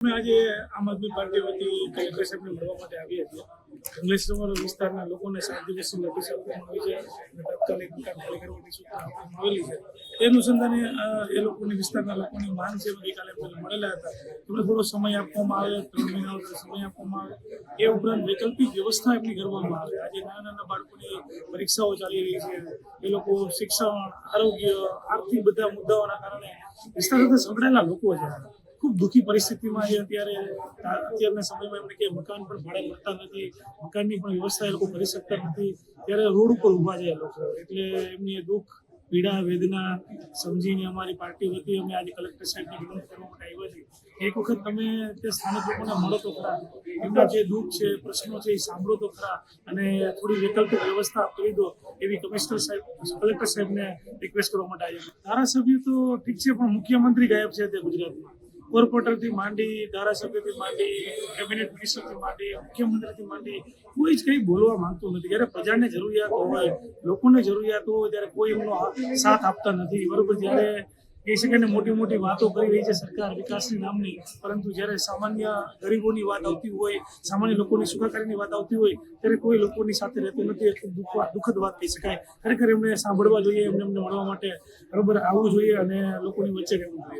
અમે આજે આમ આદમી પાર્ટી વતી કલેક્ટર સાહેબને મળવા માટે આવ્યા છીએ. અંકલેશ્વર વિસ્તારના લોકોને 7 દિવસની નોટિસ આપવામાં આવી છે અને તાત્કાલિક મકાન ખાલી કરવાની સૂચના આપવામાં આવેલી છે. તે અનુસંધાને એ લોકોની વિસ્તારના લોકોની માંગ છે. ગઈકાલે મળેલા હતા. એમને થોડો સમય આપવામાં આવે, 3 મહિનાનો સમય આપવામાં આવે. એ ઉપરાંત વૈકલ્પિક વ્યવસ્થા એમની કરવામાં આવે. આજે નાના બાળકોની પરીક્ષાઓ ચાલી રહી છે. એ લોકો શિક્ષણ, આરોગ્ય, આર્થિક બધા મુદ્દાઓના કારણે વિસ્તાર સાથે સંકળાયેલા લોકો છે. ખૂબ દુઃખી પરિસ્થિતિમાં છે. અત્યારના સમયમાં એમને કે મકાન પણ ભાડે મળતા નથી, મકાનની પણ વ્યવસ્થા એ લોકો કરી શકતા નથી. ત્યારે રોડ ઉપર ઊભા છે લોકો. એટલે એમની દુઃખ, પીડા, વેદના સમજીને અમારી પાર્ટી વતી અમે આજે કલેક્ટર સાહેબને વિનંતી કરવા માટે આવ્યા છીએ. એક વખત તમે તે સ્થાનિક લોકોને મળો તો ખરા, એમના જે દુઃખ છે, પ્રશ્નો છે એ સાંભળો તો ખરા અને થોડી વૈકલ્પિક વ્યવસ્થા કરી દો એવી કલેક્ટર સાહેબને રિક્વેસ્ટ કરવા માટે આવ્યા. ધારાસભ્ય તો ઠીક છે, પણ મુખ્યમંત્રી ગાયબ છે તે ગુજરાતમાં. કોર્પોરેટરથી માંડી, ધારાસભ્યથી માંડી, કેબિનેટ મિનિસ્ટરથી માંડી, મુખ્યમંત્રીથી માંડી કોઈ જ કંઈ બોલવા માંગતું નથી. જ્યારે પ્રજાને જરૂરિયાત હોય, લોકોને જરૂરિયાત હોય ત્યારે કોઈ એમનો સાથ આપતા નથી. બરોબર, જ્યારે કહી શકાય ને મોટી મોટી વાતો કરી રહી છે સરકાર વિકાસની નામની, પરંતુ જ્યારે સામાન્ય ગરીબોની વાત આવતી હોય, સામાન્ય લોકોની સુખાકારીની વાત આવતી હોય ત્યારે કોઈ લોકોની સાથે રહેતું નથી. એ ખૂબ દુઃખદ વાત કહી શકાય. ખરેખર એમને સાંભળવા જોઈએ, એમને મળવા માટે બરોબર આવવું જોઈએ અને લોકોની વચ્ચે રહેવું જોઈએ.